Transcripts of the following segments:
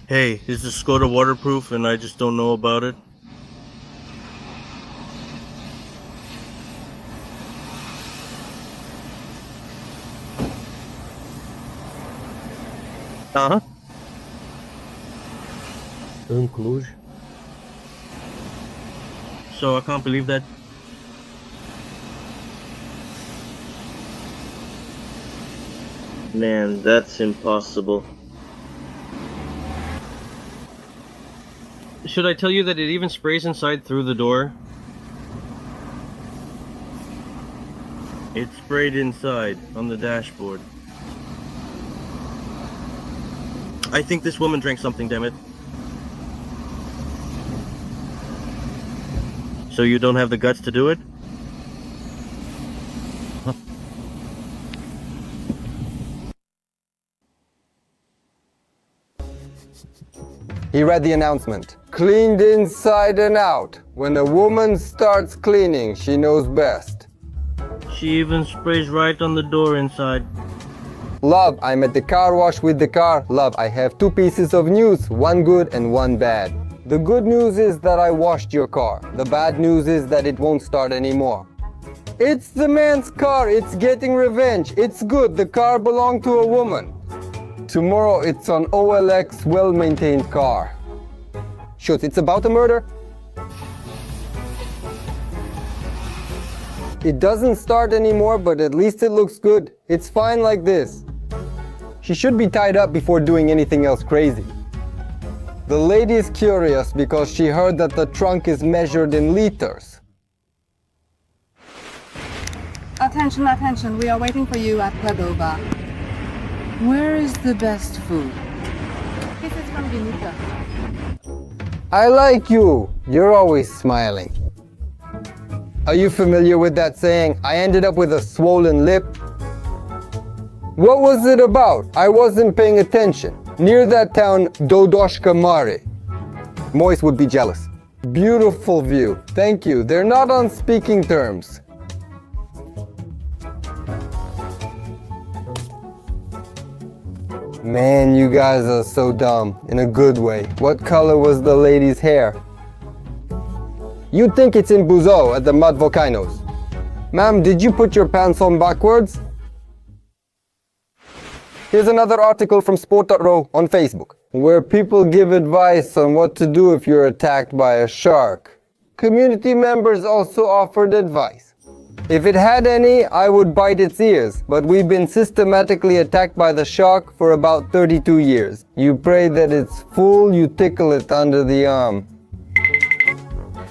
Hey, is this Skoda waterproof and I just don't know about it? Uh-huh. În Cluj. So I can't believe that. Man, that's impossible. Should I tell you that it even sprays inside through the door? It sprayed inside, on the dashboard. I think this woman drank something, damn it. So you don't have the guts to do it? He read the announcement. Cleaned inside and out. When a woman starts cleaning, she knows best. She even sprays right on the door inside. Love, I'm at the car wash with the car. Love, I have two pieces of news, one good and one bad. The good news is that I washed your car. The bad news is that it won't start anymore. It's the man's car, it's getting revenge. It's good, the car belonged to a woman. Tomorrow it's on OLX, well-maintained car. Shoot, it's about a murder? It doesn't start anymore, but at least it looks good. It's fine like this. She should be tied up before doing anything else crazy. The lady is curious because she heard that the trunk is measured in liters. Attention, attention, we are waiting for you at Cladova. Where is the best food? This is from Vinica. I like you. You're always smiling. Are you familiar with that saying, I ended up with a swollen lip? What was it about? I wasn't paying attention. Near that town, Dodoshka Mare. Moise would be jealous. Beautiful view. Thank you. They're not on speaking terms. Man, you guys are so dumb. In a good way. What color was the lady's hair? You'd think it's in Buzău at the mud volcanoes. Ma'am, did you put your pants on backwards? Here's another article from Sport.ro on Facebook, where people give advice on what to do if you're attacked by a shark. Community members also offered advice. If it had any, I would bite its ears, but we've been systematically attacked by the shark for about 32 years. You pray that it's full, you tickle it under the arm.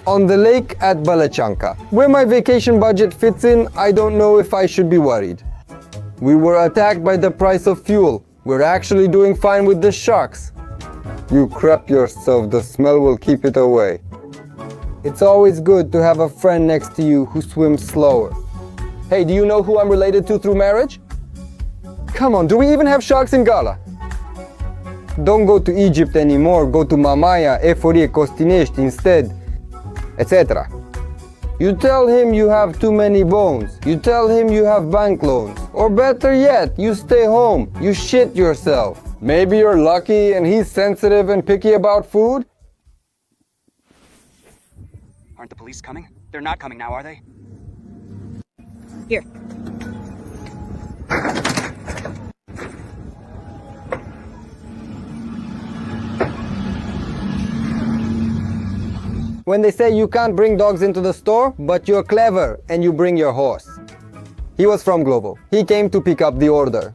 On the lake at Balechanka, where my vacation budget fits in, I don't know if I should be worried. We were attacked by the price of fuel. We're actually doing fine with the sharks. You crap yourself, the smell will keep it away. It's always good to have a friend next to you who swims slower. Hey, do you know who I'm related to through marriage? Come on, do we even have sharks in Gala? Don't go to Egypt anymore, go to Mamaia, Eforie, Costinești instead, etc. You tell him you have too many bones. You tell him you have bank loans. Or better yet, you stay home. You shit yourself. Maybe you're lucky and he's sensitive and picky about food. Aren't the police coming? They're not coming now, are they? Here. When they say you can't bring dogs into the store, but you're clever and you bring your horse. He was from Glovo. He came to pick up the order.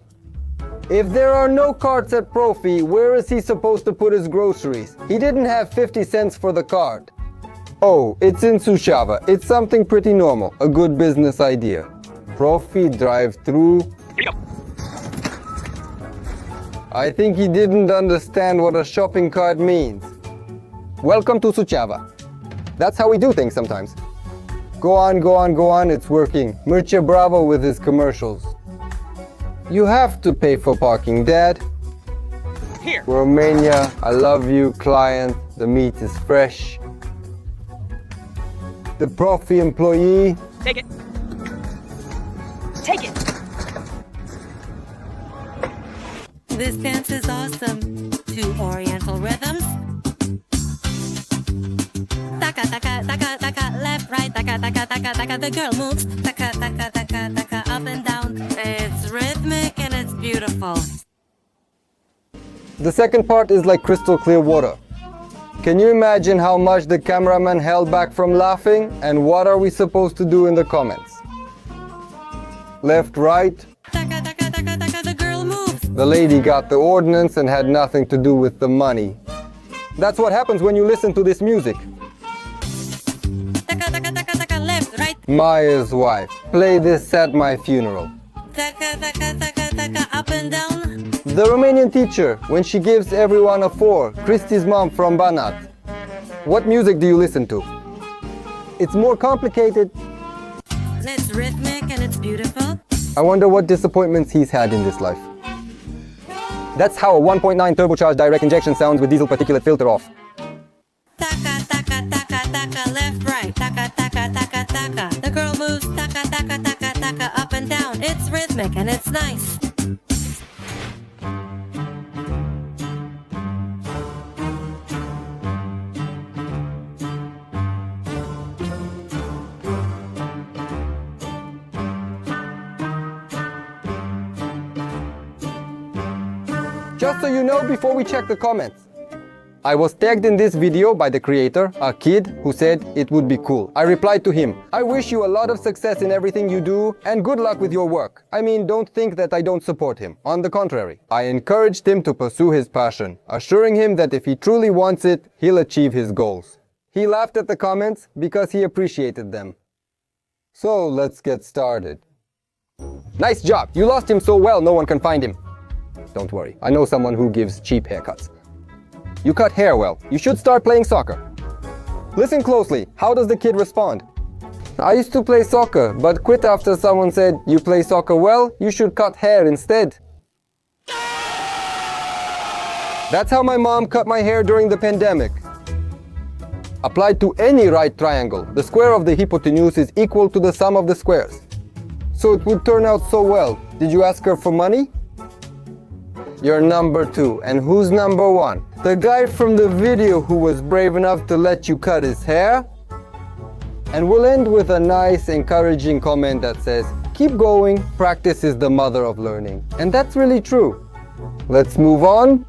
If there are no carts at Profi, where is he supposed to put his groceries? He didn't have 50 cents for the cart. Oh, it's in Suceava. It's something pretty normal. A good business idea. Profi drive-through. I think he didn't understand what a shopping cart means. Welcome to Suceava. That's how we do things sometimes. Go on, go on, go on, it's working. Mircea Bravo with his commercials. You have to pay for parking, Dad. Here. Romania, I love you, client. The meat is fresh. The Profi employee. Take it. Take it. This dance is awesome. 2 Oriental taka. The girl moves, taka, taka, taka, taka, up and down. It's rhythmic and it's beautiful. The second part is like crystal clear water. Can you imagine how much the cameraman held back from laughing? And what are we supposed to do in the comments? Left, right. Taka, taka, taka, taka, the girl moves. The lady got the ordnance and had nothing to do with the money. That's what happens when you listen to this music. Taka, taka, taka, taka, left, right. Maya's wife. Play this at my funeral. Taka, taka, taka, taka, up and down. The Romanian teacher, when she gives everyone a 4, Christy's mom from Banat. What music do you listen to? It's more complicated. It's rhythmic and it's beautiful. I wonder what disappointments he's had in this life. That's how a 1.9 turbocharged direct injection sounds with diesel particulate filter off. Taka, taka, taka, taka, left, right. Taka, taka, taka, taka. The girl moves, taka, taka, taka, taka, up and down. It's rhythmic and it's nice. Just so you know, before we check the comments, I was tagged in this video by the creator, a kid who said it would be cool. I replied to him, I wish you a lot of success in everything you do and good luck with your work. I mean, don't think that I don't support him. On the contrary, I encouraged him to pursue his passion, assuring him that if he truly wants it, he'll achieve his goals. He laughed at the comments because he appreciated them. So let's get started. Nice job! You lost him so well no one can find him. Don't worry, I know someone who gives cheap haircuts. You cut hair well. You should start playing soccer. Listen closely. How does the kid respond? I used to play soccer, but quit after someone said, you play soccer well, you should cut hair instead. That's how my mom cut my hair during the pandemic. Applied to any right triangle, the square of the hypotenuse is equal to the sum of the squares. So it would turn out so well. Did you ask her for money? You're number 2. And who's number 1? The guy from the video who was brave enough to let you cut his hair? And we'll end with a nice, encouraging comment that says, keep going, practice is the mother of learning. And that's really true. Let's move on.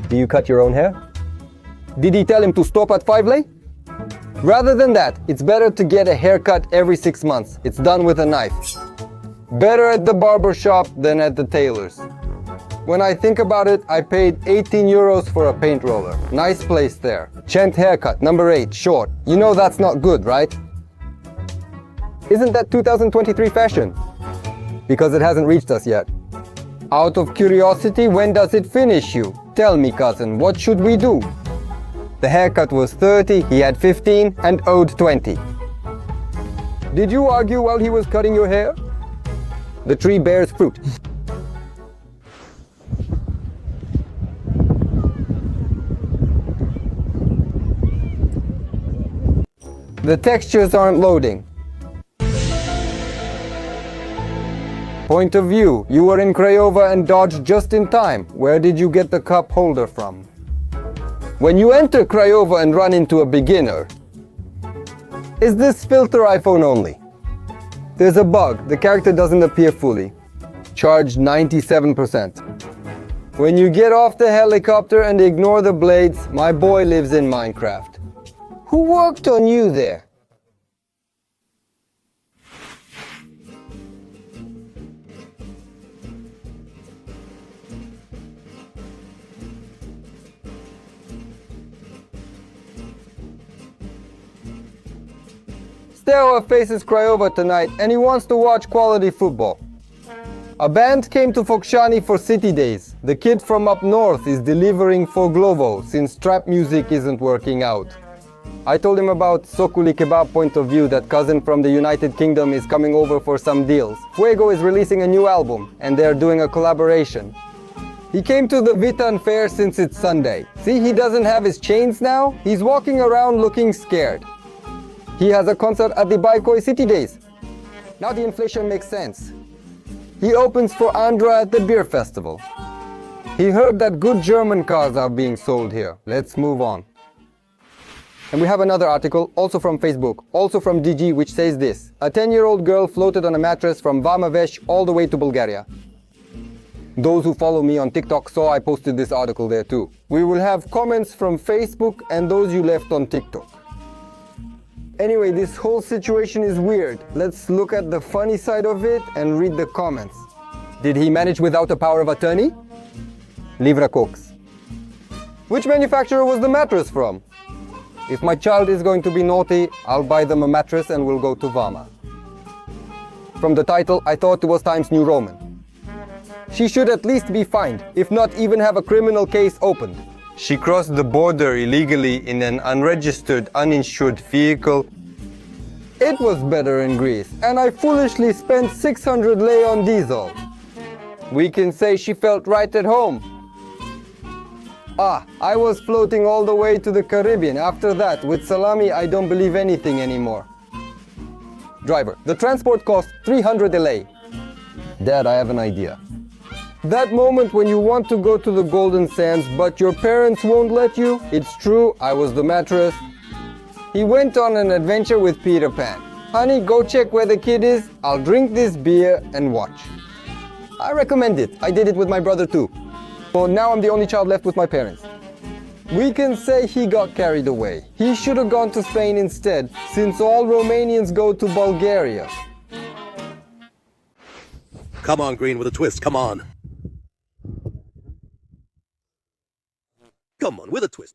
Do you cut your own hair? Did he tell him to stop at 5 lei? Rather than that, it's better to get a haircut every 6 months. It's done with a knife. Better at the barber shop than at the tailor's. When I think about it, I paid 18 euros for a paint roller. Nice place there. Chent haircut, number 8, short. You know that's not good, right? Isn't that 2023 fashion? Because it hasn't reached us yet. Out of curiosity, when does it finish you? Tell me, cousin, what should we do? The haircut was 30, he had 15 and owed 20. Did you argue while he was cutting your hair? The tree bears fruit. The textures aren't loading. Point of view, you were in Craiova and dodged just in time. Where did you get the cup holder from? When you enter Craiova and run into a beginner, is this filter iPhone only? There's a bug, the character doesn't appear fully. Charged 97%. When you get off the helicopter and ignore the blades, my boy lives in Minecraft. Who worked on you there? Steaua faces Craiova tonight and he wants to watch quality football. A band came to Focșani for City Days. The kid from up north is delivering for Glovo since trap music isn't working out. I told him about Soculi Kebab point of view, that cousin from the United Kingdom is coming over for some deals. Fuego is releasing a new album and they're doing a collaboration. He came to the Vitan fair since it's Sunday. See, he doesn't have his chains now. He's walking around looking scared. He has a concert at the Baikoi City Days. Now the inflation makes sense. He opens for Andra at the beer festival. He heard that good German cars are being sold here. Let's move on. And we have another article, also from Facebook, also from DG, which says this. A 10-year-old girl floated on a mattress from Vamavech all the way to Bulgaria. Those who follow me on TikTok saw I posted this article there too. We will have comments from Facebook and those you left on TikTok. Anyway, this whole situation is weird. Let's look at the funny side of it and read the comments. Did he manage without a power of attorney? Livra Cox. Which manufacturer was the mattress from? If my child is going to be naughty, I'll buy them a mattress and we'll go to Vama. From the title, I thought it was Times New Roman. She should at least be fined, if not even have a criminal case opened. She crossed the border illegally in an unregistered, uninsured vehicle. It was better in Greece, and I foolishly spent 600 lei on diesel. We can say she felt right at home. I was floating all the way to the Caribbean. After that, with salami, I don't believe anything anymore. Driver, the transport cost 300 lei. Dad, I have an idea. That moment when you want to go to the Golden Sands, but your parents won't let you, it's true, I was the mattress. He went on an adventure with Peter Pan. Honey, go check where the kid is, I'll drink this beer and watch. I recommend it. I did it with my brother too. But now I'm the only child left with my parents. We can say he got carried away. He should have gone to Spain instead, since all Romanians go to Bulgaria. Come on, Green, with a twist, come on. Come on, with a twist.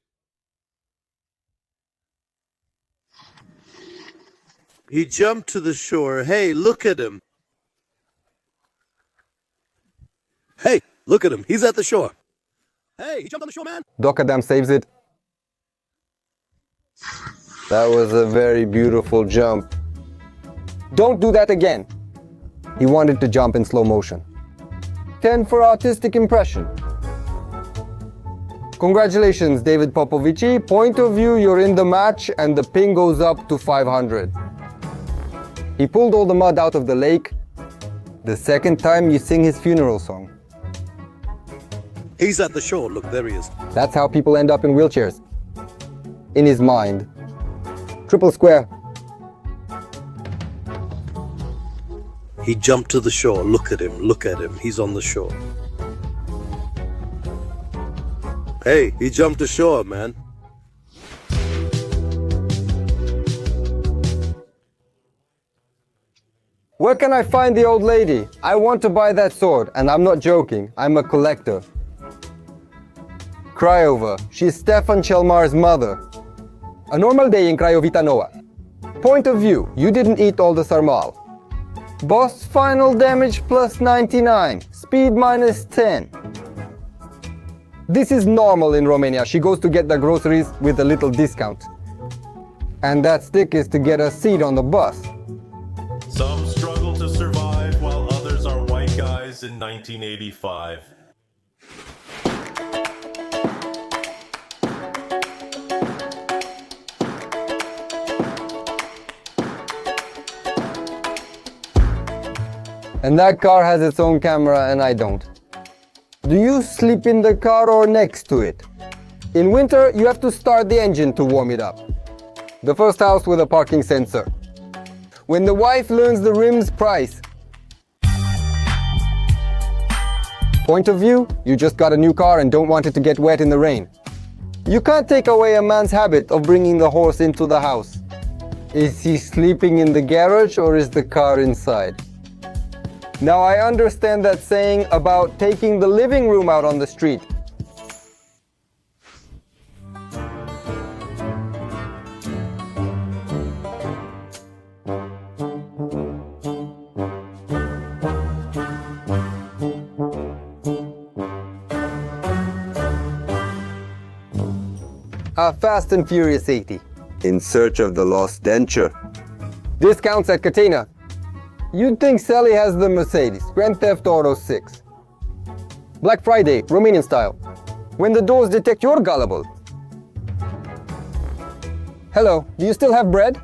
He jumped to the shore. Hey, look at him. Hey, look at him. He's at the shore. Hey, he jumped on the shore, man. Doc Adam saves it. That was a very beautiful jump. Don't do that again. He wanted to jump in slow motion. 10 for artistic impression. Congratulations, David Popovici. Point of view, you're in the match and the ping goes up to 500. He pulled all the mud out of the lake. The second time you sing his funeral song. He's at the shore. Look, there he is. That's how people end up in wheelchairs. In his mind. Triple square. He jumped to the shore. Look at him. Look at him. He's on the shore. Hey, he jumped ashore, man. Where can I find the old lady? I want to buy that sword, and I'm not joking. I'm a collector. Craiova. She's Stefan Chelmar's mother. A normal day in Craiovita Noua. Point of view. You didn't eat all the sarmal. Boss final damage plus 99. Speed minus 10. This is normal in Romania. She goes to get the groceries with a little discount. And that stick is to get a seat on the bus. Some struggle to survive while others are white guys in 1985. And that car has its own camera and I don't. Do you sleep in the car or next to it? In winter, you have to start the engine to warm it up. The first house with a parking sensor. When the wife learns the rim's price. Point of view, you just got a new car and don't want it to get wet in the rain. You can't take away a man's habit of bringing the horse into the house. Is he sleeping in the garage or is the car inside? Now I understand that saying about taking the living room out on the street. A Fast and Furious 80. In search of the lost denture. Discounts at Catena. You'd think Sally has the Mercedes. Grand Theft Auto 6. Black Friday, Romanian style. When the doors detect you're gullible. Hello, do you still have bread?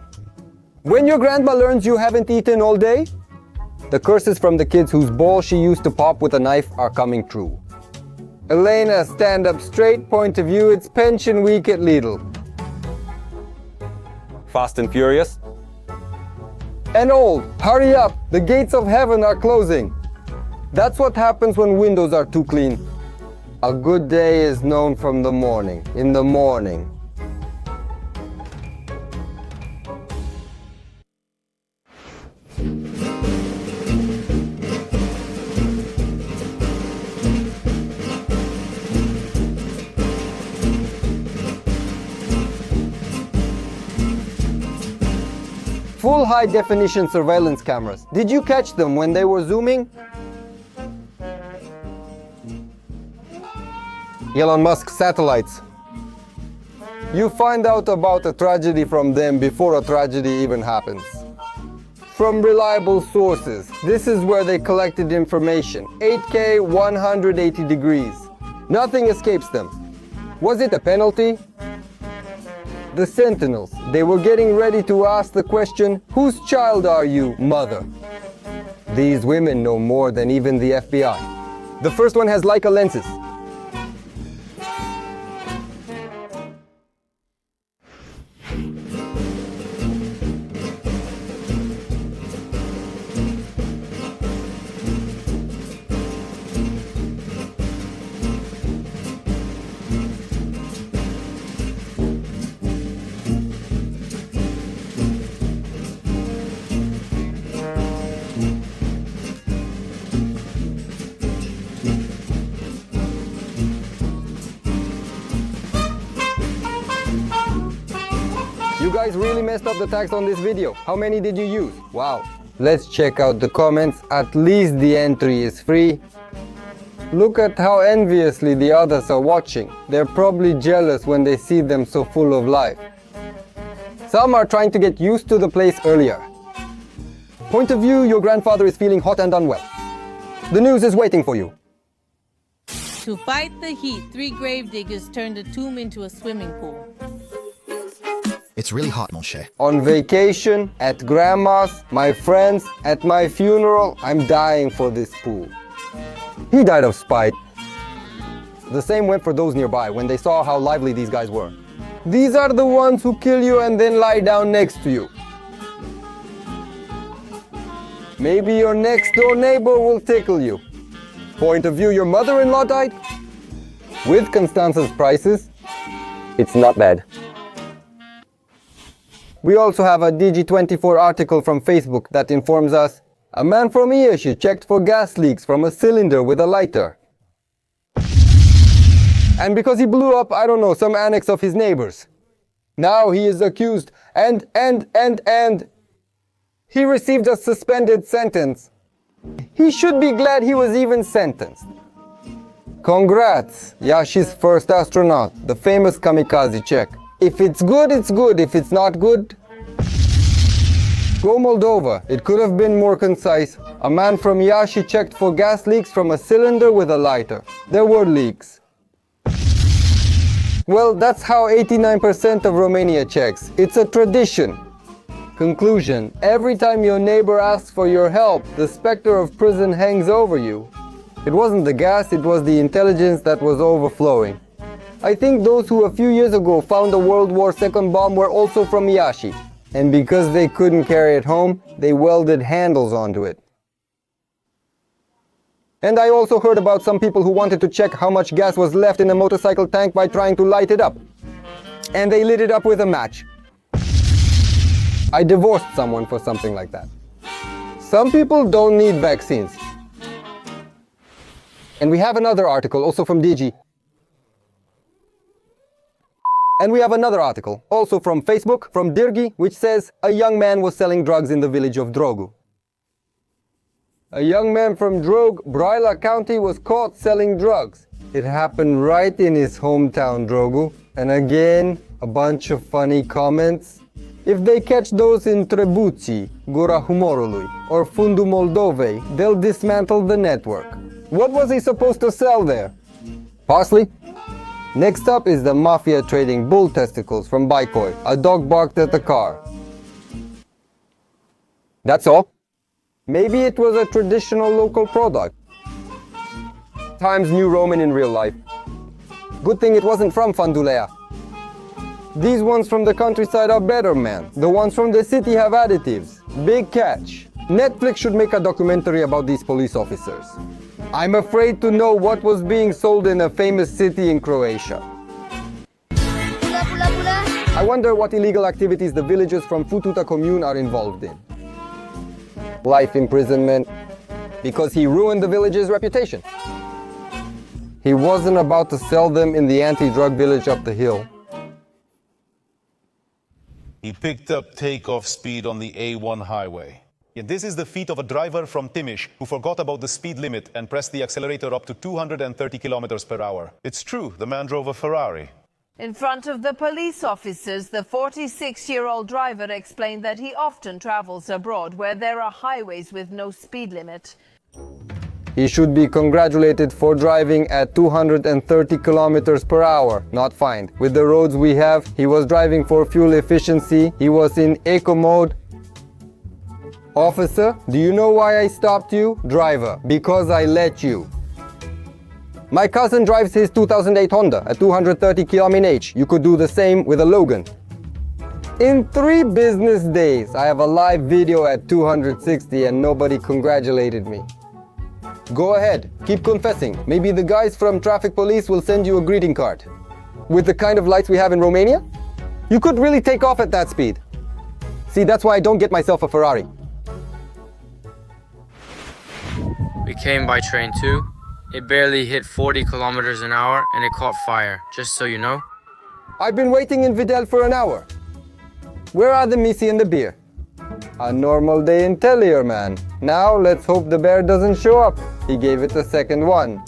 When your grandma learns you haven't eaten all day? The curses from the kids whose ball she used to pop with a knife are coming true. Elena, stand up straight, point of view, it's pension week at Lidl. Fast and Furious. And old, hurry up, the gates of heaven are closing. That's what happens when windows are too clean. A good day is known from the morning, in the morning. Full high-definition surveillance cameras. Did you catch them when they were zooming? Elon Musk satellites. You find out about a tragedy from them before a tragedy even happens. From reliable sources. This is where they collected information. 8K, 180 degrees. Nothing escapes them. Was it a penalty? The Sentinels. They were getting ready to ask the question, whose child are you, mother? These women know more than even the FBI. The first one has Leica lenses. You guys really messed up the tags on this video. How many did you use? Wow. Let's check out the comments. At least the entry is free. Look at how enviously the others are watching. They're probably jealous when they see them so full of life. Some are trying to get used to the place earlier. Point of view, your grandfather is feeling hot and unwell. The news is waiting for you. To fight the heat, 3 gravediggers turned a tomb into a swimming pool. It's really hot, mon cher. On vacation, at grandma's, my friends, at my funeral, I'm dying for this pool. He died of spite. The same went for those nearby when they saw how lively these guys were. These are the ones who kill you and then lie down next to you. Maybe your next door neighbor will tickle you. Point of view, your mother-in-law died? With Constanza's prices, it's not bad. We also have a DG24 article from Facebook that informs us a man from Iași checked for gas leaks from a cylinder with a lighter. And because he blew up, I don't know, some annex of his neighbors. Now he is accused and he received a suspended sentence. He should be glad he was even sentenced. Congrats, Iași's first astronaut, the famous kamikaze Czech. If it's good, it's good. If it's not good, go Moldova. It could have been more concise. A man from Iași checked for gas leaks from a cylinder with a lighter. There were leaks. Well, that's how 89% of Romania checks. It's a tradition. Conclusion. Every time your neighbor asks for your help, the specter of prison hangs over you. It wasn't the gas, it was the intelligence that was overflowing. I think those who a few years ago found the World War II bomb were also from Iași. And because they couldn't carry it home, they welded handles onto it. And I also heard about some people who wanted to check how much gas was left in a motorcycle tank by trying to light it up. And they lit it up with a match. I divorced someone for something like that. Some people don't need vaccines. And we have another article, also from DG. And we have another article, also from Facebook, from Dirgi, which says a young man was selling drugs in the village of Drogu. A young man from Drog, Brăila County, was caught selling drugs. It happened right in his hometown, Drogu. And again, a bunch of funny comments. If they catch those in Trebuții, Gura Humorului, or Fundul Moldovei, they'll dismantle the network. What was he supposed to sell there? Parsley? Next up is the mafia trading bull testicles from Baikoi. A dog barked at the car. That's all. Maybe it was a traditional local product. Times New Roman in real life. Good thing it wasn't from Fandulea. These ones from the countryside are better, man. The ones from the city have additives. Big catch. Netflix should make a documentary about these police officers. I'm afraid to know what was being sold in a famous city in Croatia. I wonder what illegal activities the villagers from Fututa commune are involved in. Life imprisonment, because he ruined the village's reputation. He wasn't about to sell them in the anti-drug village up the hill. He picked up takeoff speed on the A1 highway. This is the feat of a driver from Timiș who forgot about the speed limit and pressed the accelerator up to 230 kilometers per hour. It's true, the man drove a Ferrari. In front of the police officers, the 46-year-old driver explained that he often travels abroad where there are highways with no speed limit. He should be congratulated for driving at 230 kilometers per hour, not fined. With the roads we have, he was driving for fuel efficiency, he was in eco mode. Officer, do you know why I stopped you? Driver, because I let you. My cousin drives his 2008 Honda at 230 km/h. You could do the same with a Logan. In 3 business days, I have a live video at 260 and nobody congratulated me. Go ahead, keep confessing. Maybe the guys from traffic police will send you a greeting card. With the kind of lights we have in Romania, you could really take off at that speed. See, that's why I don't get myself a Ferrari. We came by train too. It barely hit 40 kilometers an hour and it caught fire, just so you know. I've been waiting in Videl for an hour. Where are the Missy and the beer? A normal day in Tellier, man. Now let's hope the bear doesn't show up. He gave it a second one.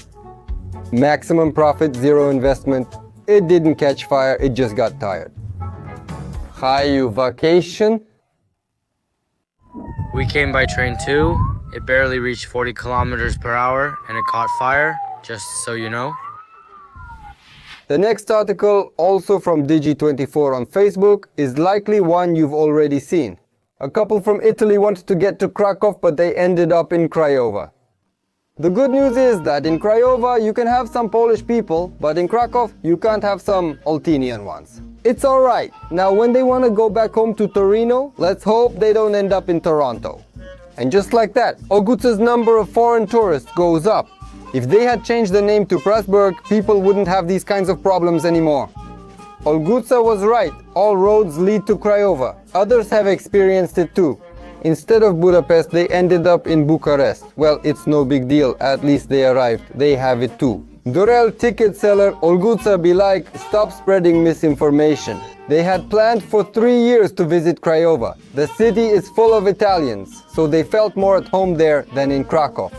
Maximum profit, zero investment. It didn't catch fire, it just got tired. Hayu vacation? We came by train too. It barely reached 40 kilometers per hour and it caught fire, just so you know. The next article, also from Digi24 on Facebook, is likely one you've already seen. A couple from Italy wanted to get to Krakow, but they ended up in Craiova. The good news is that in Craiova you can have some Polish people, but in Krakow you can't have some Oltenian ones. It's alright. Now when they want to go back home to Torino, let's hope they don't end up in Toronto. And just like that, Olguța's number of foreign tourists goes up. If they had changed the name to Pressburg, people wouldn't have these kinds of problems anymore. Olguța was right, all roads lead to Craiova. Others have experienced it too. Instead of Budapest, they ended up in Bucharest. Well, it's no big deal, at least they arrived. They have it too. Dorel ticket seller, Olguța be like, stop spreading misinformation. They had planned for 3 years to visit Craiova. The city is full of Italians, so they felt more at home there than in Krakow.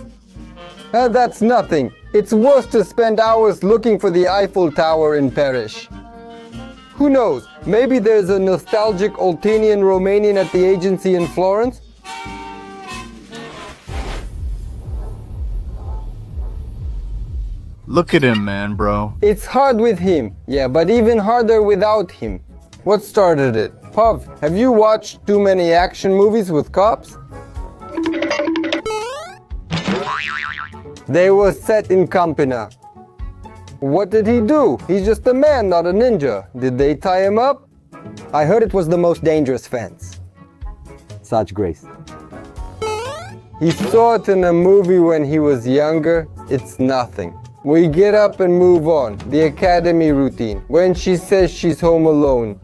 That's nothing. It's worse to spend hours looking for the Eiffel Tower in Paris. Who knows, maybe there's a nostalgic Oltenian Romanian at the agency in Florence? Look at him, man, bro. It's hard with him, yeah, but even harder without him. What started it? Pav, have you watched too many action movies with cops? They were set in Campina. What did he do? He's just a man, not a ninja. Did they tie him up? I heard it was the most dangerous fence. Such grace. He saw it in a movie when he was younger. It's nothing. We get up and move on. The academy routine. When she says she's home alone.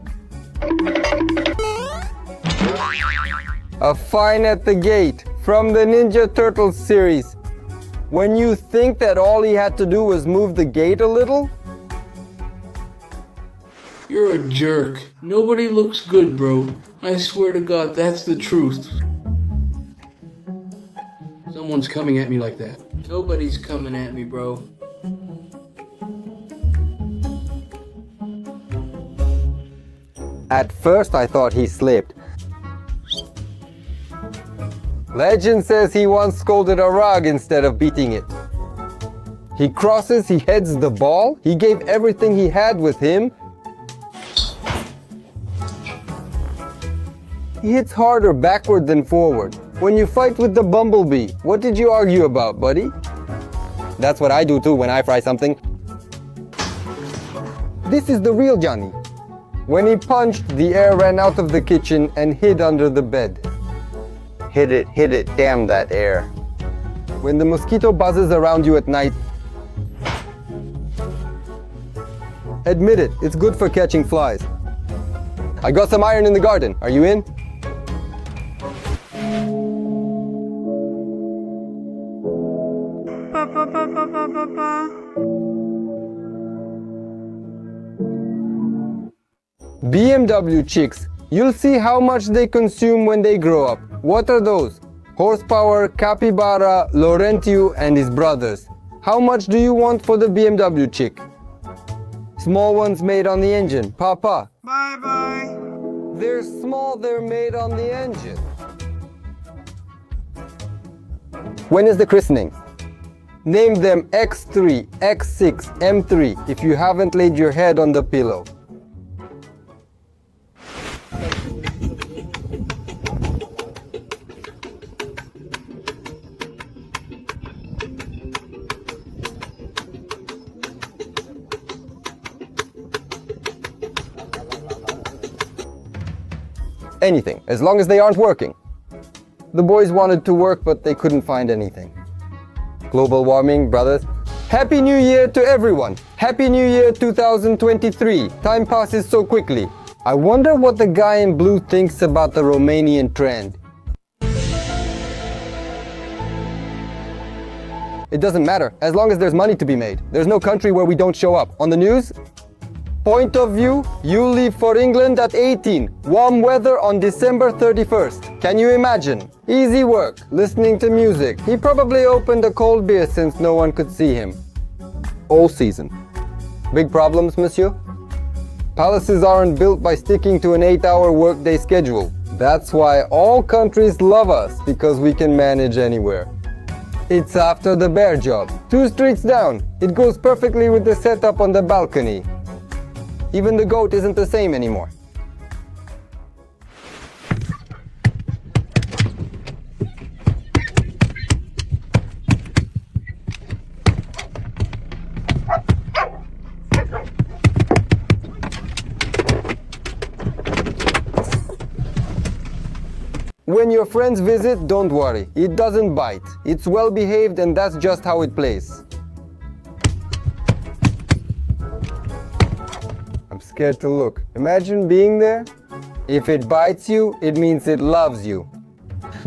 A fine at the gate. From the Ninja Turtles series. When you think that all he had to do was move the gate a little? You're a jerk. Nobody looks good, bro. I swear to God, that's the truth. Someone's coming at me like that. Nobody's coming at me, bro. At first I thought he slipped. Legend says he once scolded a rug instead of beating it. He crosses, he heads the ball, he gave everything he had with him. He hits harder backward than forward. When you fight with the bumblebee, what did you argue about, buddy? That's what I do too when I fry something. This is the real Johnny. When he punched, the air ran out of the kitchen and hid under the bed. Hit it, damn that air. When the mosquito buzzes around you at night, admit it, it's good for catching flies. I got some iron in the garden. Are you in? BMW chicks, you'll see how much they consume when they grow up. What are those? Horsepower, Capybara, Laurentio and his brothers. How much do you want for the BMW chick? Small ones made on the engine. Papa. Bye-bye. They're small, they're made on the engine. When is the christening? Name them X3, X6, M3 if you haven't laid your head on the pillow. Anything, as long as they aren't working. The boys wanted to work, but they couldn't find anything. Global warming, brothers. Happy New Year to everyone! Happy New Year 2023! Time passes so quickly. I wonder what the guy in blue thinks about the Romanian trend. It doesn't matter, as long as there's money to be made. There's no country where we don't show up. On the news? Point of view, you leave for England at 18. Warm weather on December 31st. Can you imagine? Easy work, listening to music. He probably opened a cold beer since no one could see him. All season. Big problems, monsieur? Palaces aren't built by sticking to an 8-hour workday schedule. That's why all countries love us, because we can manage anywhere. It's after the bear job. 2 streets down. It goes perfectly with the setup on the balcony. Even the goat isn't the same anymore. When your friends visit, don't worry. It doesn't bite. It's well behaved and that's just how it plays. Scared to look. Imagine being there. If it bites you, it means it loves you.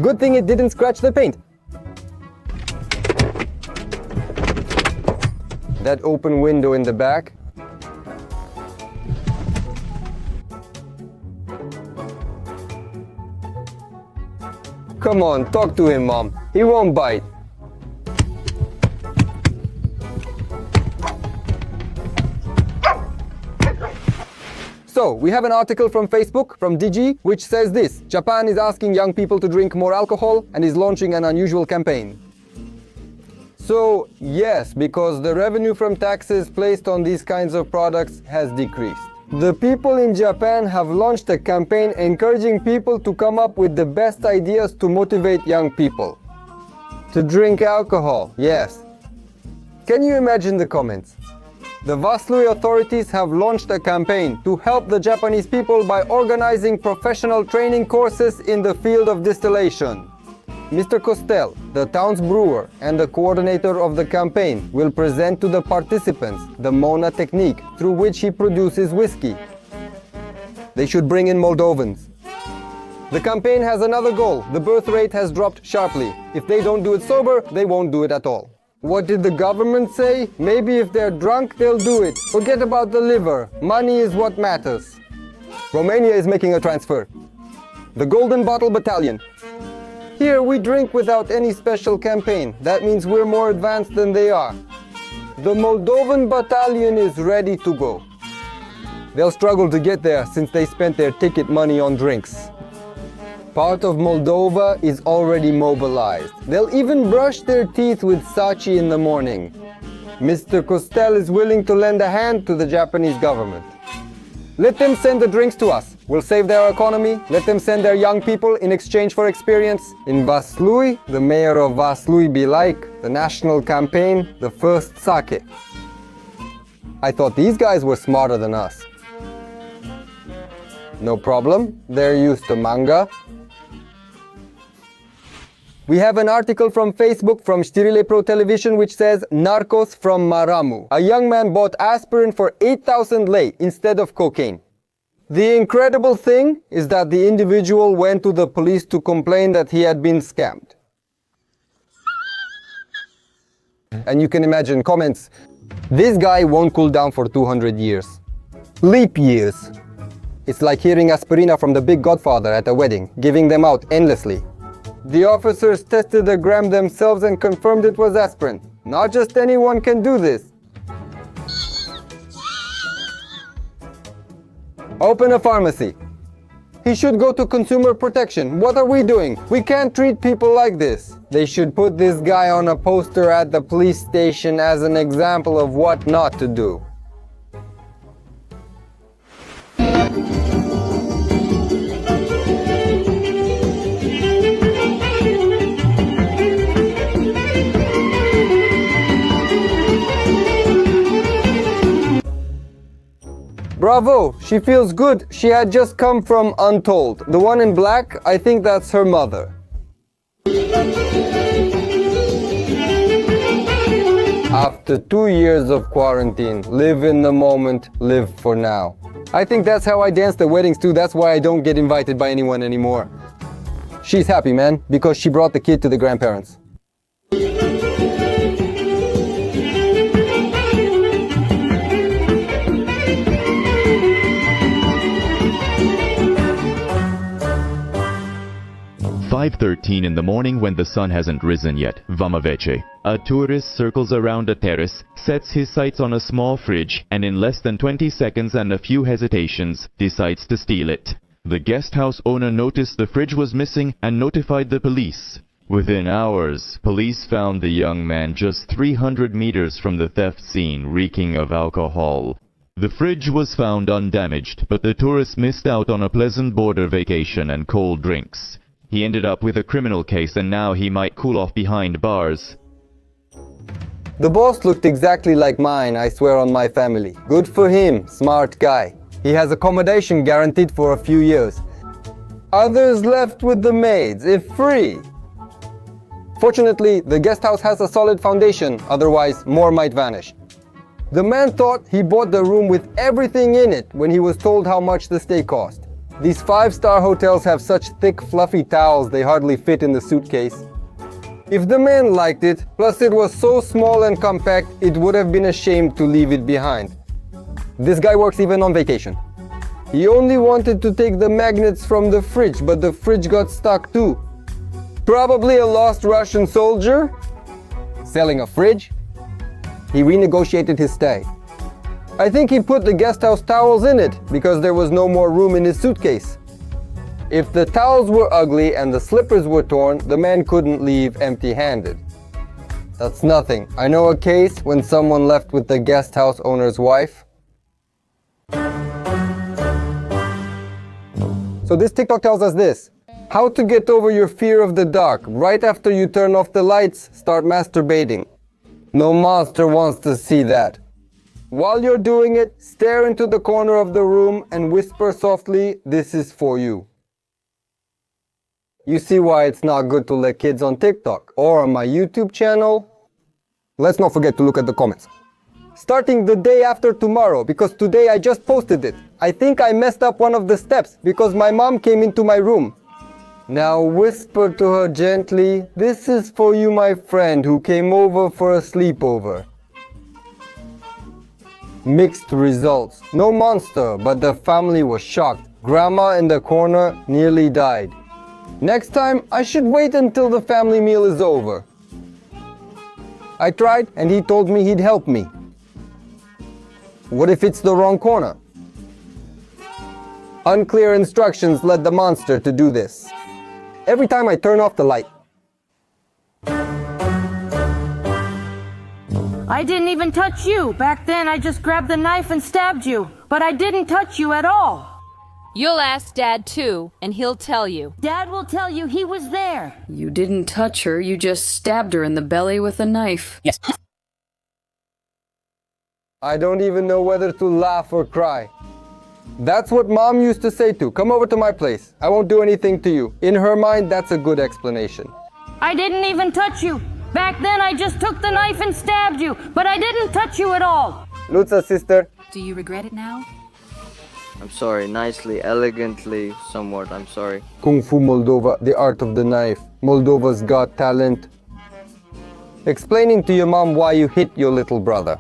Good thing it didn't scratch the paint. That open window in the back. Come on, talk to him, Mom. He won't bite. So, we have an article from Facebook, from Digi, which says this: Japan is asking young people to drink more alcohol and is launching an unusual campaign. So, yes, because the revenue from taxes placed on these kinds of products has decreased. The people in Japan have launched a campaign encouraging people to come up with the best ideas to motivate young people. To drink alcohol, yes. Can you imagine the comments? The Vaslui authorities have launched a campaign to help the Japanese people by organizing professional training courses in the field of distillation. Mr. Costel, the town's brewer and the coordinator of the campaign, will present to the participants the Mona technique through which he produces whiskey. They should bring in Moldovans. The campaign has another goal. The birth rate has dropped sharply. If they don't do it sober, they won't do it at all. What did the government say? Maybe if they're drunk, they'll do it. Forget about the liver. Money is what matters. Romania is making a transfer. The Golden Bottle Battalion. Here we drink without any special campaign. That means we're more advanced than they are. The Moldovan Battalion is ready to go. They'll struggle to get there since they spent their ticket money on drinks. Part of Moldova is already mobilized. They'll even brush their teeth with Sachi in the morning. Mr. Costel is willing to lend a hand to the Japanese government. Let them send the drinks to us. We'll save their economy, let them send their young people in exchange for experience. In Vaslui, the mayor of Vaslui be like, the national campaign, the first sake. I thought these guys were smarter than us. No problem, they're used to manga. We have an article from Facebook from Știrile Pro Television which says Narcos from Maramu. A young man bought aspirin for 8,000 lei instead of cocaine. The incredible thing is that the individual went to the police to complain that he had been scammed. And you can imagine comments, this guy won't cool down for 200 years. Leap years. It's like hearing aspirina from the big godfather at a wedding, giving them out endlessly. The officers tested the gram themselves and confirmed it was aspirin. Not just anyone can do this. Open a pharmacy. He should go to consumer protection. What are we doing? We can't treat people like this. They should put this guy on a poster at the police station as an example of what not to do. Bravo! She feels good. She had just come from Untold. The one in black, I think that's her mother. After 2 years of quarantine, live in the moment, live for now. I think that's how I dance the weddings too. That's why I don't get invited by anyone anymore. She's happy, man, because she brought the kid to the grandparents. 5:13 in the morning when the sun hasn't risen yet. Vamavece. A tourist circles around a terrace, sets his sights on a small fridge, and in less than 20 seconds and a few hesitations, decides to steal it. The guest house owner noticed the fridge was missing and notified the police. Within hours, police found the young man just 300 meters from the theft scene, reeking of alcohol. The fridge was found undamaged, but the tourist missed out on a pleasant border vacation and cold drinks. He ended up with a criminal case and now he might cool off behind bars. The boss looked exactly like mine, I swear on my family. Good for him, smart guy. He has accommodation guaranteed for a few years. Others left with the maids, if free. Fortunately, the guest house has a solid foundation, otherwise more might vanish. The man thought he bought the room with everything in it when he was told how much the stay cost. These 5-star hotels have such thick, fluffy towels they hardly fit in the suitcase. If the man liked it, plus it was so small and compact, it would have been a shame to leave it behind. This guy works even on vacation. He only wanted to take the magnets from the fridge, but the fridge got stuck too. Probably a lost Russian soldier? Selling a fridge? He renegotiated his stay. I think he put the guest house towels in it, because there was no more room in his suitcase. If the towels were ugly and the slippers were torn, the man couldn't leave empty-handed. That's nothing. I know a case when someone left with the guest house owner's wife. So this TikTok tells us this. How to get over your fear of the dark. Right after you turn off the lights, start masturbating. No monster wants to see that. While you're doing it, stare into the corner of the room and whisper softly, "This is for you." You see why it's not good to let kids on TikTok or on my YouTube channel? Let's not forget to look at the comments. Starting the day after tomorrow, because today I just posted it. I think I messed up one of the steps because my mom came into my room. Now whisper to her gently, "This is for you, my friend who came over for a sleepover." Mixed results. No monster, but the family was shocked. Grandma in the corner nearly died. Next time, I should wait until the family meal is over. I tried and he told me he'd help me. What if it's the wrong corner? Unclear instructions led the monster to do this. Every time I turn off the light. I didn't even touch you. Back then I just grabbed the knife and stabbed you. But I didn't touch you at all. You'll ask Dad too, and he'll tell you. Dad will tell you he was there. You didn't touch her, you just stabbed her in the belly with a knife. Yes. I don't even know whether to laugh or cry. That's what Mom used to say too. Come over to my place. I won't do anything to you. In her mind, that's a good explanation. I didn't even touch you. Back then I just took the knife and stabbed you, but I didn't touch you at all. Lutza, sister. Do you regret it now? I'm sorry, nicely, elegantly, somewhat, I'm sorry. Kung Fu Moldova, the art of the knife. Moldova's got talent. Explaining to your mom why you hit your little brother.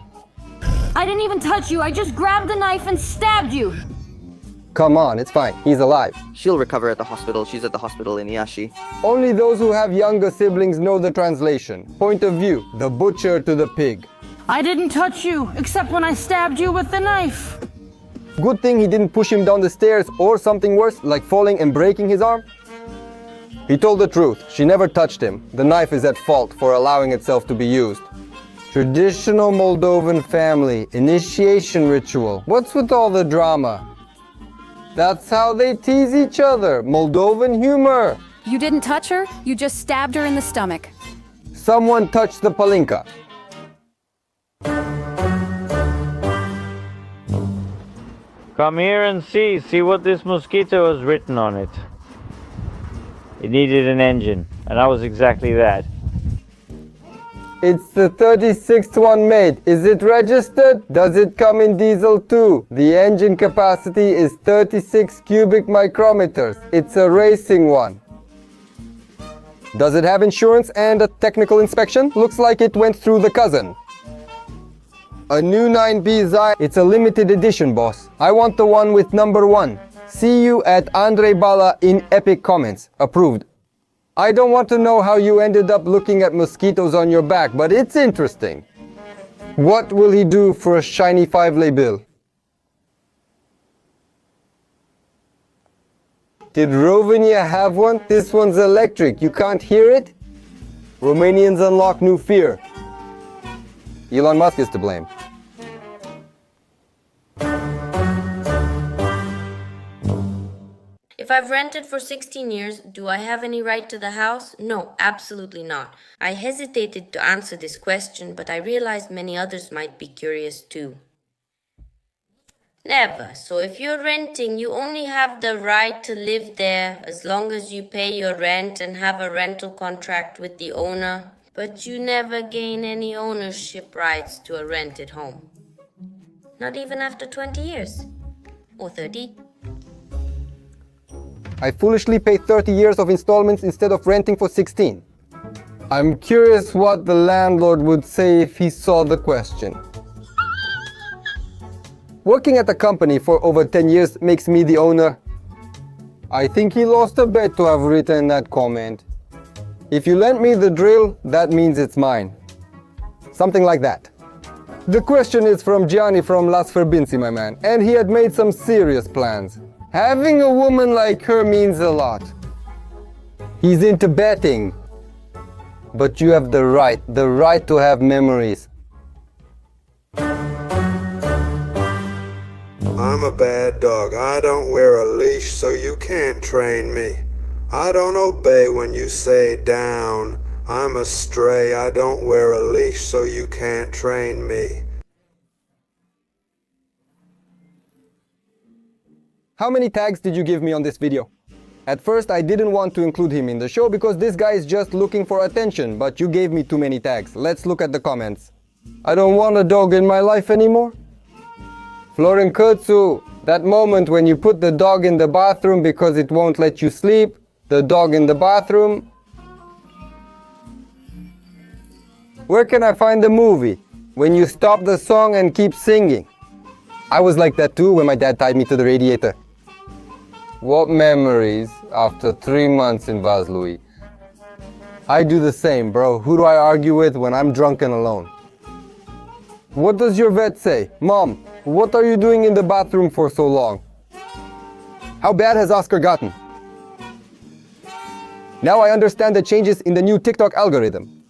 I didn't even touch you. I just grabbed the knife and stabbed you. Come on, it's fine. He's alive. She'll recover at the hospital. She's at the hospital in Iași. Only those who have younger siblings know the translation. Point of view, the butcher to the pig. I didn't touch you, except when I stabbed you with the knife. Good thing he didn't push him down the stairs or something worse, like falling and breaking his arm. He told the truth. She never touched him. The knife is at fault for allowing itself to be used. Traditional Moldovan family, initiation ritual. What's with all the drama? That's how they tease each other. Moldovan humor. You didn't touch her, you just stabbed her in the stomach. Someone touched the palinka. Come here and see what this mosquito has written on it. It needed an engine, and I was exactly that. It's the 36th one made. Is it registered? Does it come in diesel too? The engine capacity is 36 cubic micrometers. It's a racing one. Does it have insurance and a technical inspection? Looks like it went through the cousin. A new 9B Zai. It's a limited edition, boss. I want the one with number 1. See you at Andrei Bala in epic comments. Approved. I don't want to know how you ended up looking at mosquitoes on your back, but it's interesting. What will he do for a shiny 5-lei bill? Did Romania have one? This one's electric. You can't hear it? Romanians unlock new fear. Elon Musk is to blame. If I've rented for 16 years, do I have any right to the house? No, absolutely not. I hesitated to answer this question, but I realized many others might be curious too. Never. So if you're renting, you only have the right to live there as long as you pay your rent and have a rental contract with the owner, but you never gain any ownership rights to a rented home. Not even after 20 years. Or 30. I foolishly paid 30 years of installments instead of renting for 16. I'm curious what the landlord would say if he saw the question. Working at a company for over 10 years makes me the owner. I think he lost a bet to have written that comment. If you lent me the drill, that means it's mine. Something like that. The question is from Gianni from Las Ferbinzi, my man, and he had made some serious plans. Having a woman like her means a lot. He's into betting. But you have the right to have memories. I'm a bad dog. I don't wear a leash, so you can't train me. I don't obey when you say down. I'm a stray. I don't wear a leash, so you can't train me. How many tags did you give me on this video? At first I didn't want to include him in the show because this guy is just looking for attention, but you gave me too many tags. Let's look at the comments. I don't want a dog in my life anymore. Florin Kutsu, that moment when you put the dog in the bathroom because it won't let you sleep, the dog in the bathroom. Where can I find the movie? When you stop the song and keep singing. I was like that too when my dad tied me to the radiator. What memories after 3 months in Vaslui. I do the same, bro. Who do I argue with when I'm drunk and alone? What does your vet say? Mom, what are you doing in the bathroom for so long? How bad has Oscar gotten? Now I understand the changes in the new TikTok algorithm.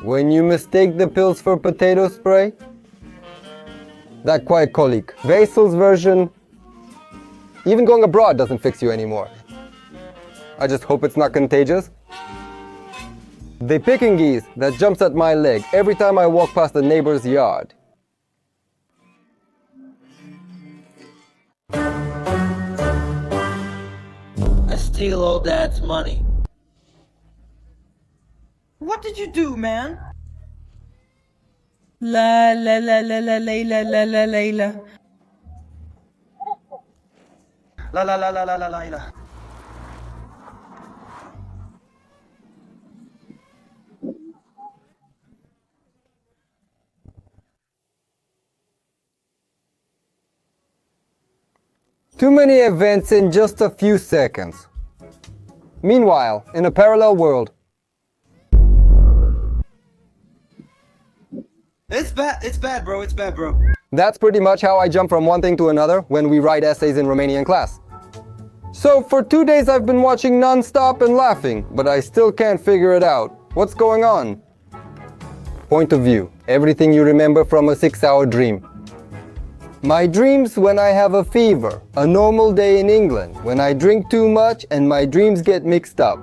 When you mistake the pills for potato spray? That quiet colleague. Vaisel's version. Even going abroad doesn't fix you anymore. I just hope it's not contagious. The picking geese that jumps at my leg every time I walk past the neighbor's yard. I steal all Dad's money. What did you do, man? La la la la la Layla la la Layla. La la la la la la la la. Too many events in just a few seconds. Meanwhile, in a parallel world. It's bad, bro. It's bad, bro. That's pretty much how I jump from one thing to another when we write essays in Romanian class. So for 2 days I've been watching non-stop and laughing, but I still can't figure it out. What's going on? Point of view. Everything you remember from a 6-hour dream. My dreams when I have a fever, a normal day in England, when I drink too much and my dreams get mixed up.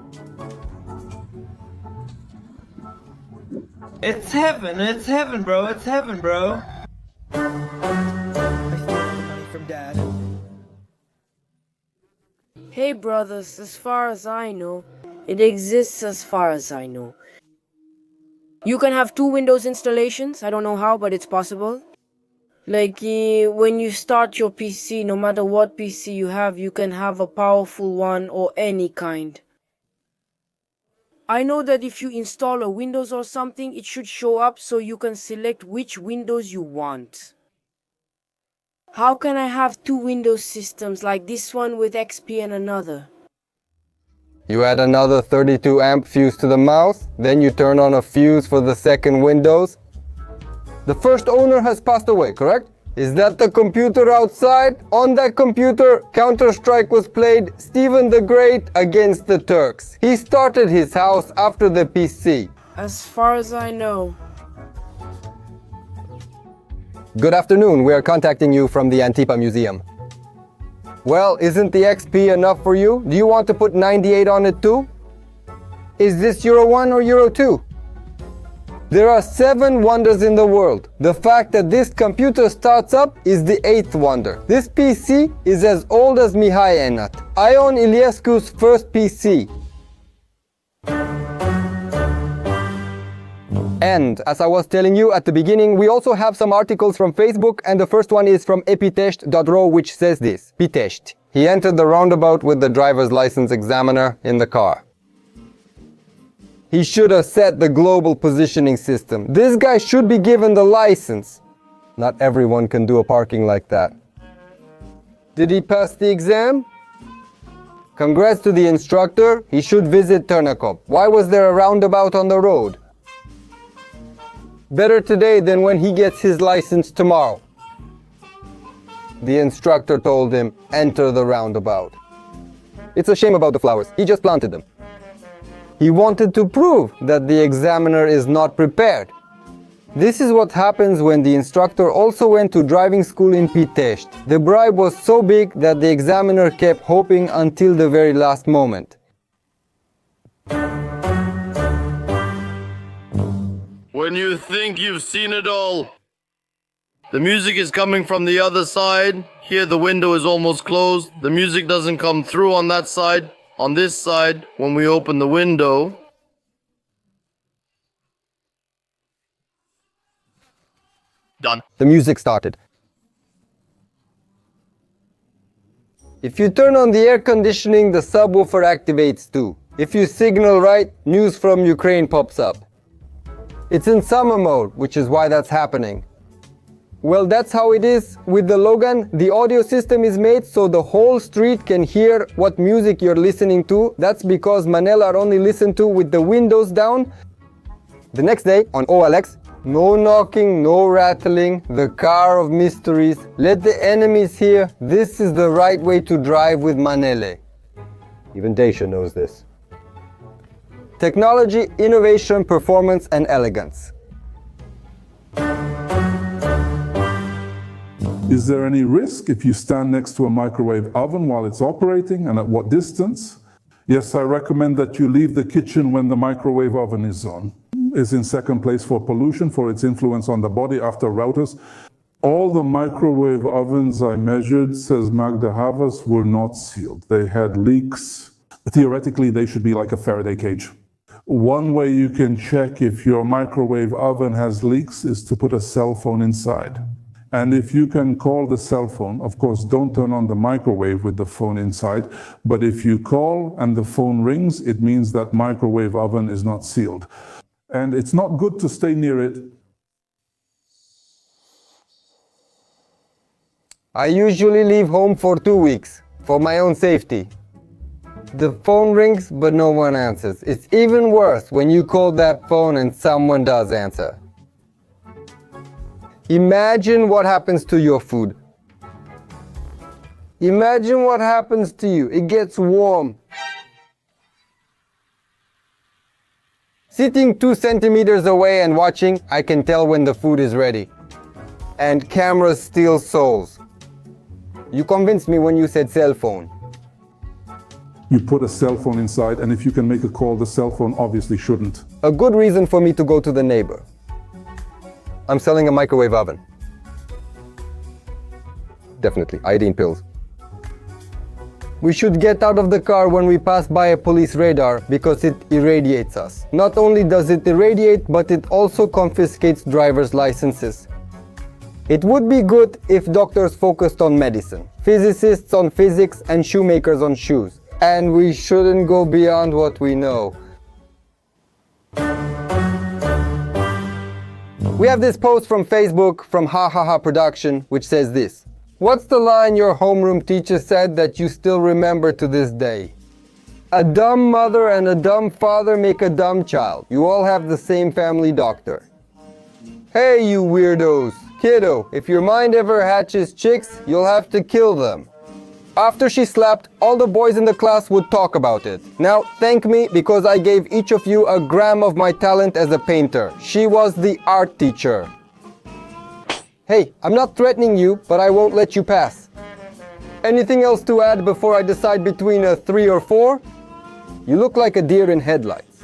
It's heaven, bro. It's heaven, bro. I stole the money from Dad. Hey brothers, as far as I know, it exists as far as I know. You can have 2 Windows installations, I don't know how, but it's possible. Like, when you start your PC, no matter what PC you have, you can have a powerful one or any kind. I know that if you install a Windows or something, it should show up so you can select which Windows you want. How can I have 2 Windows systems like this one with XP and another? You add another 32 amp fuse to the mouse, then you turn on a fuse for the second Windows. The first owner has passed away, correct? Is that the computer outside? On that computer, Counter-Strike was played, Stephen the Great against the Turks. He started his house after the PC. As far as I know. Good afternoon, we are contacting you from the Antipa Museum. Well, isn't the XP enough for you? Do you want to put 98 on it too? Is this Euro 1 or Euro 2? There are 7 wonders in the world. The fact that this computer starts up is the 8th wonder. This PC is as old as Mihai Enat, Ion Iliescu's first PC. And, as I was telling you at the beginning, we also have some articles from Facebook, and the first one is from epitești.ro, which says this. Pitești. He entered the roundabout with the driver's license examiner in the car. He should have set the global positioning system. This guy should be given the license. Not everyone can do a parking like that. Did he pass the exam? Congrats to the instructor. He should visit Turnakop. Why was there a roundabout on the road? Better today than when he gets his license tomorrow. The instructor told him, enter the roundabout. It's a shame about the flowers. He just planted them. He wanted to prove that the examiner is not prepared. This is what happens when the instructor also went to driving school in Pitești. The bribe was so big that the examiner kept hoping until the very last moment. When you think you've seen it all, the music is coming from the other side. Here the window is almost closed. The music doesn't come through on that side. On this side, when we open the window, done. The music started. If you turn on the air conditioning, the subwoofer activates too. If you signal right, news from Ukraine pops up. It's in summer mode, which is why that's happening. Well, that's how it is with the Logan. The audio system is made so the whole street can hear what music you're listening to. That's because Manel are only listened to with the windows down. The next day on OLX, no knocking, no rattling, the car of mysteries. Let the enemies hear. This is the right way to drive with Manele. Even Dacia knows this. Technology, innovation, performance, and elegance. Is there any risk if you stand next to a microwave oven while it's operating, and at what distance? Yes, I recommend that you leave the kitchen when the microwave oven is on. Is in second place for pollution, for its influence on the body after routers. All the microwave ovens I measured, says Magda Havas, were not sealed. They had leaks. Theoretically, they should be like a Faraday cage. One way you can check if your microwave oven has leaks is to put a cell phone inside. And if you can call the cell phone, of course, don't turn on the microwave with the phone inside, but if you call and the phone rings, it means that microwave oven is not sealed. And it's not good to stay near it. I usually leave home for 2 weeks, for my own safety. The phone rings, but no one answers. It's even worse when you call that phone and someone does answer. Imagine what happens to your food. Imagine what happens to you. It gets warm. Sitting 2 centimeters away and watching, I can tell when the food is ready. And cameras steal souls. You convinced me when you said cell phone. You put a cell phone inside, and if you can make a call, the cell phone obviously shouldn't. A good reason for me to go to the neighbor. I'm selling a microwave oven. Definitely, iodine pills. We should get out of the car when we pass by a police radar because it irradiates us. Not only does it irradiate, but it also confiscates driver's licenses. It would be good if doctors focused on medicine, physicists on physics, and shoemakers on shoes. And we shouldn't go beyond what we know. We have this post from Facebook from Ha Ha Ha Production, which says this. What's the line your homeroom teacher said that you still remember to this day? A dumb mother and a dumb father make a dumb child. You all have the same family doctor. Hey, you weirdos. Kiddo, if your mind ever hatches chicks, you'll have to kill them. After she slapped, all the boys in the class would talk about it. Now, thank me because I gave each of you a gram of my talent as a painter. She was the art teacher. Hey, I'm not threatening you, but I won't let you pass. Anything else to add before I decide between a 3 or 4? You look like a deer in headlights.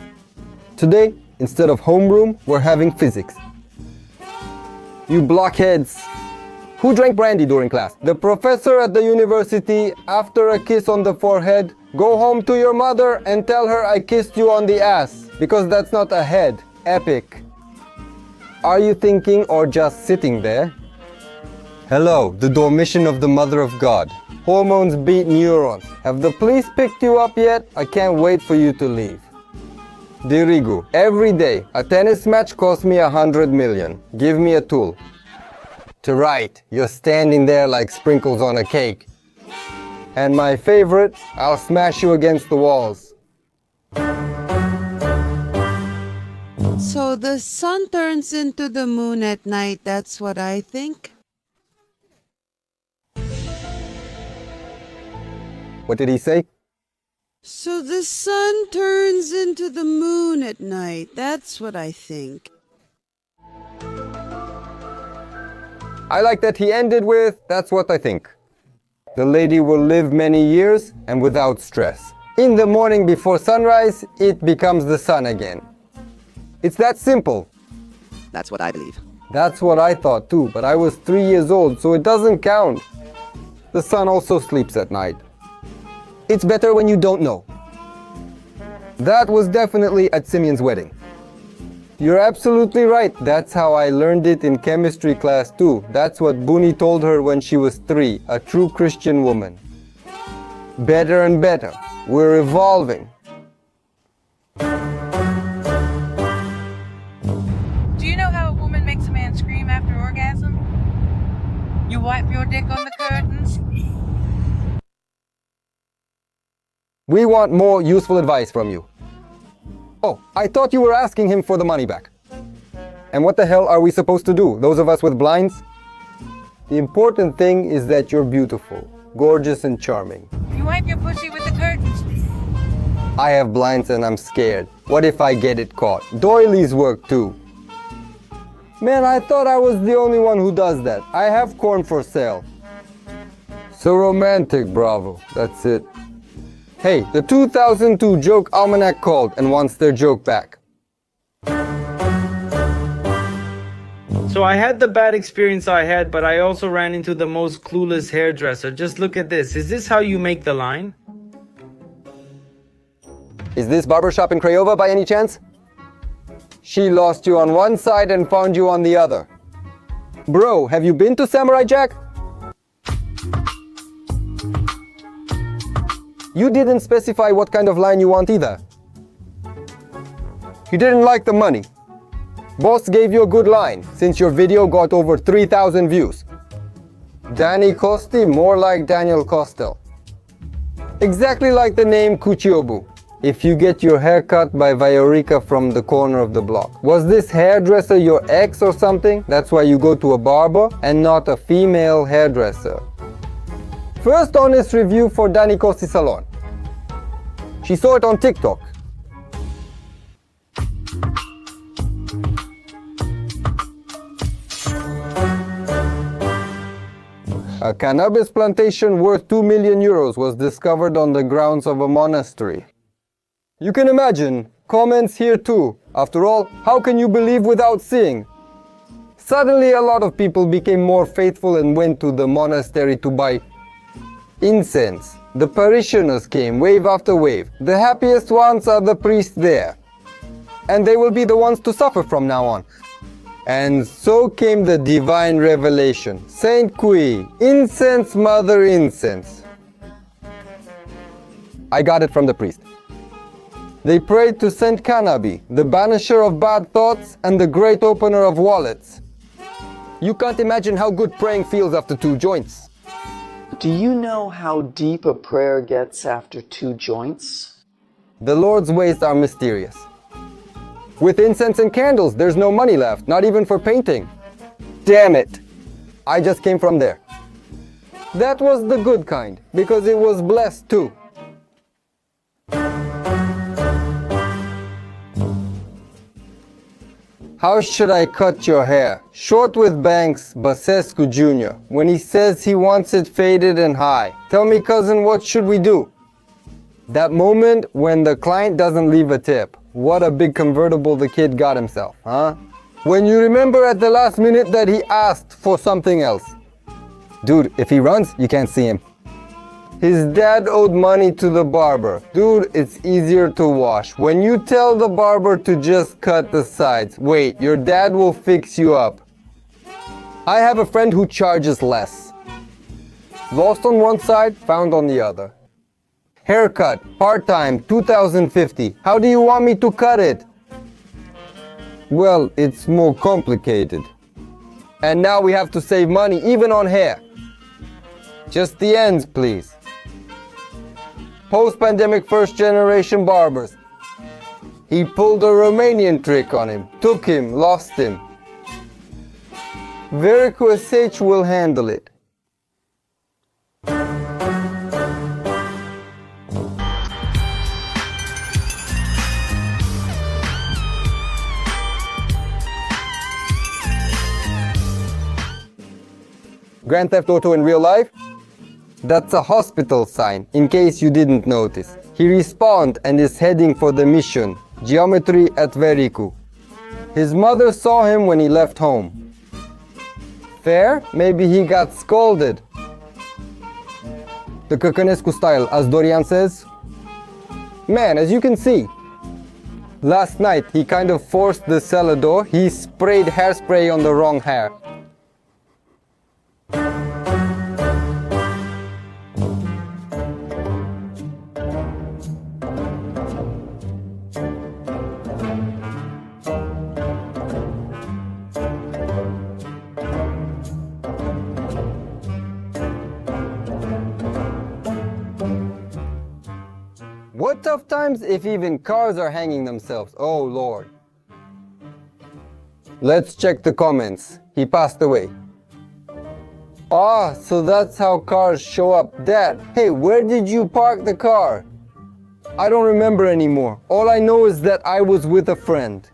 Today, instead of homeroom, we're having physics. You blockheads. Who drank brandy during class? The professor at the university. After a kiss on the forehead, go home to your mother and tell her I kissed you on the ass. Because that's not a head. Epic. Are you thinking or just sitting there? Hello, the Dormition of the Mother of God. Hormones beat neurons. Have the police picked you up yet? I can't wait for you to leave. Dirigu, every day, a tennis match costs me 100 million. Give me a tool. To write, you're standing there like sprinkles on a cake. And my favorite, I'll smash you against the walls. So the sun turns into the moon at night, that's what I think. What did he say? So the sun turns into the moon at night, that's what I think. I like that he ended with, that's what I think. The lady will live many years and without stress. In the morning before sunrise, it becomes the sun again. It's that simple. That's what I believe. That's what I thought too, but I was 3 years old, so it doesn't count. The sun also sleeps at night. It's better when you don't know. That was definitely at Simeon's wedding. You're absolutely right. That's how I learned it in chemistry class too. That's what Buni told her when she was 3, a true Christian woman. Better and better. We're evolving. Do you know how a woman makes a man scream after orgasm? You wipe your dick on the curtains? We want more useful advice from you. Oh, I thought you were asking him for the money back. And what the hell are we supposed to do, those of us with blinds? The important thing is that you're beautiful, gorgeous and charming. You wipe your pussy with the curtains? I have blinds and I'm scared. What if I get it caught? Doilies work too. Man, I thought I was the only one who does that. I have corn for sale. So romantic, Bravo. That's it. Hey, the 2002 Joke Almanac called and wants their joke back. So I had the bad experience I had, but I also ran into the most clueless hairdresser. Just look at this. Is this how you make the line? Is this barbershop in Craiova by any chance? She lost you on one side and found you on the other. Bro, have you been to Samurai Jack? You didn't specify what kind of line you want either. You didn't like the money. Boss gave you a good line, since your video got over 3,000 views. Danny Costi, more like Daniel Costel. Exactly like the name Kuchiobu. If you get your hair cut by Viorica from the corner of the block. Was this hairdresser your ex or something? That's why you go to a barber and not a female hairdresser. First honest review for Danny Costi Salon. She saw it on TikTok. A cannabis plantation worth 2 million euros was discovered on the grounds of a monastery. You can imagine, comments here too. After all, how can you believe without seeing? Suddenly a lot of people became more faithful and went to the monastery to buy incense. The parishioners came wave after wave. The happiest ones are the priests there. And they will be the ones to suffer from now on. And so came the divine revelation. Saint Kui, incense mother incense. I got it from the priest. They prayed to Saint Cannabis, the banisher of bad thoughts and the great opener of wallets. You can't imagine how good praying feels after 2 joints. Do you know how deep a prayer gets after 2 joints? The Lord's ways are mysterious. With incense and candles, there's no money left, not even for painting. Damn it! I just came from there. That was the good kind, because it was blessed too. How should I cut your hair? Short with bangs, Basescu Jr. When he says he wants it faded and high. Tell me, cousin, what should we do? That moment when the client doesn't leave a tip. What a big convertible the kid got himself, huh? When you remember at the last minute that he asked for something else. Dude, if he runs, you can't see him. His dad owed money to the barber. Dude, it's easier to wash. When you tell the barber to just cut the sides, wait, your dad will fix you up. I have a friend who charges less. Lost on one side, found on the other. Haircut, part-time, 2,050. How do you want me to cut it? Well, it's more complicated. And now we have to save money, even on hair. Just the ends, please. Post-pandemic first-generation barbers. He pulled a Romanian trick on him. Took him, lost him. Varicose H will handle it. Grand Theft Auto in real life? That's a hospital sign, in case you didn't notice. He respawned and is heading for the mission, Geometry at Vericu. His mother saw him when he left home. Fair? Maybe he got scolded. The Căcănescu style, as Dorian says. Man, as you can see, last night he kind of forced the cellar door. He sprayed hairspray on the wrong hair. What tough times if even cars are hanging themselves, oh Lord. Let's check the comments. He passed away. Ah, so that's how cars show up. Dad, hey, where did you park the car? I don't remember anymore. All I know is that I was with a friend.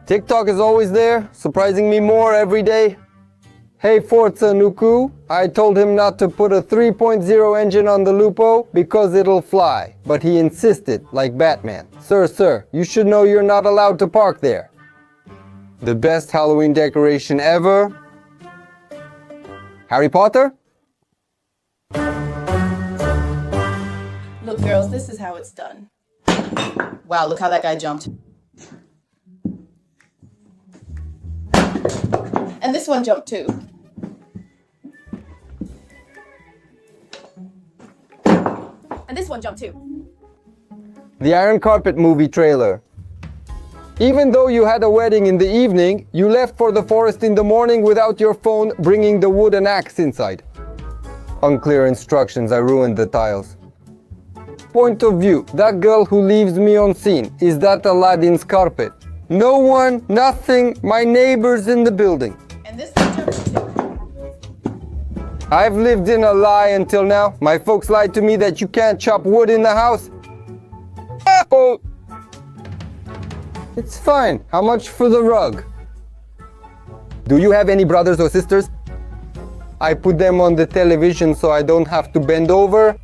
TikTok is always there, surprising me more every day. Hey Forza Nuku, I told him not to put a 3.0 engine on the Lupo because it'll fly, but he insisted, like Batman. Sir, you should know you're not allowed to park there. The best Halloween decoration ever? Harry Potter? Look, girls, this is how it's done. Wow, look how that guy jumped. And this one jumped too. And this one jumped too. The Iron Carpet movie trailer. Even though you had a wedding in the evening, you left for the forest in the morning without your phone, bringing the wood and axe inside. Unclear instructions, I ruined the tiles. Point of view, that girl who leaves me on scene, is that Aladdin's carpet? No one, nothing, my neighbors in the building. And this one jumped too. I've lived in a lie until now. My folks lied to me that you can't chop wood in the house. Oh. It's fine. How much for the rug? Do you have any brothers or sisters? I put them on the television so I don't have to bend over.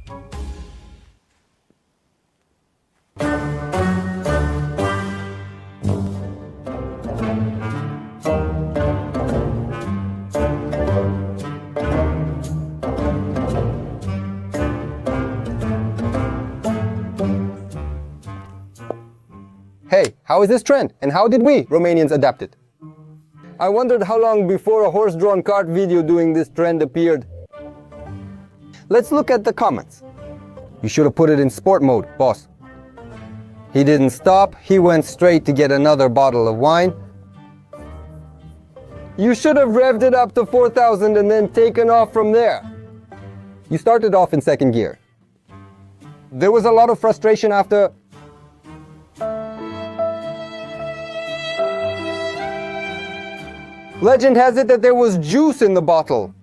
Hey, how is this trend? And how did we, Romanians, adapt it? I wondered how long before a horse-drawn cart video doing this trend appeared. Let's look at the comments. You should have put it in sport mode, boss. He didn't stop, he went straight to get another bottle of wine. You should have revved it up to 4,000 and then taken off from there. You started off in second gear. There was a lot of frustration after... Legend has it that there was juice in the bottle.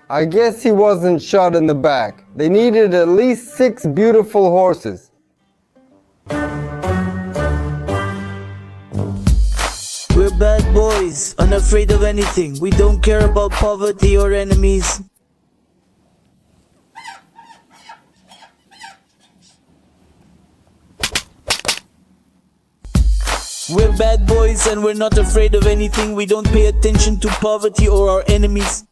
I guess he wasn't shot in the back. They needed at least 6 beautiful horses. We're bad boys, unafraid of anything. We don't care about poverty or enemies. We're bad boys and we're not afraid of anything. We don't pay attention to poverty or our enemies.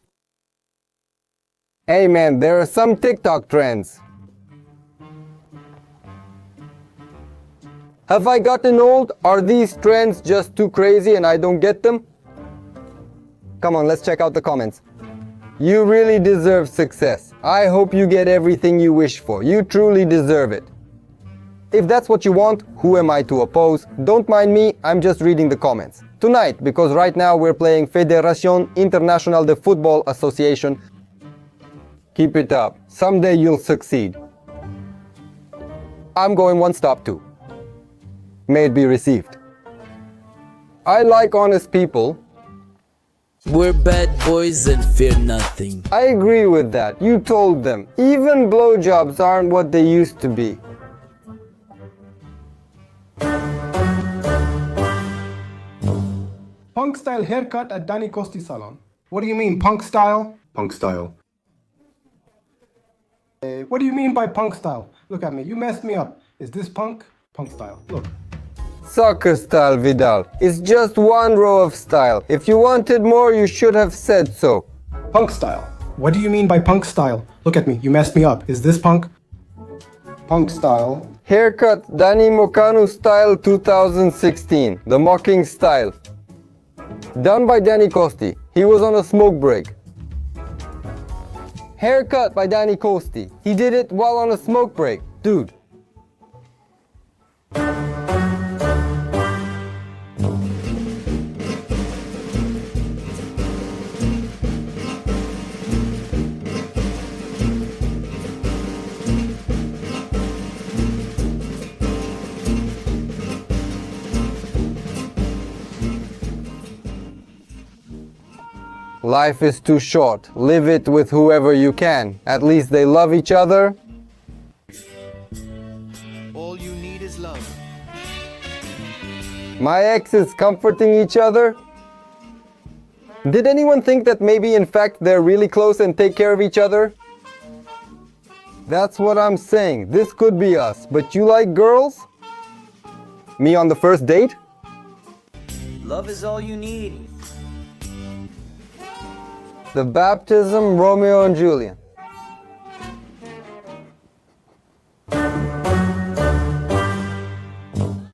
Hey man, there are some TikTok trends. Have I gotten old? Are these trends just too crazy and I don't get them? Come on, let's check out the comments. You really deserve success. I hope you get everything you wish for. You truly deserve it. If that's what you want, who am I to oppose? Don't mind me, I'm just reading the comments. Tonight, because right now we're playing Federación Internacional de Fútbol Association. Keep it up. Someday you'll succeed. I'm going one stop too. May it be received. I like honest people. We're bad boys and fear nothing. I agree with that. You told them. Even blowjobs aren't what they used to be. Punk style haircut at Danny Costi salon. What do you mean, punk style? Punk style. What do you mean by punk style? Look at me, you messed me up. Is this punk? Punk style, look. Soccer style, Vidal. It's just one row of style. If you wanted more, you should have said so. Punk style. What do you mean by punk style? Look at me, you messed me up. Is this punk? Punk style. Haircut Danny Mocanu style 2016. The mocking style. Done by Danny Costi. He was on a smoke break. Haircut by Danny Costi. He did it while on a smoke break. Dude. Life is too short. Live it with whoever you can. At least they love each other. All you need is love. My exes comforting each other? Did anyone think that maybe in fact they're really close and take care of each other? That's what I'm saying. This could be us. But you like girls? Me on the first date? Love is all you need. The baptism, Romeo and Juliet.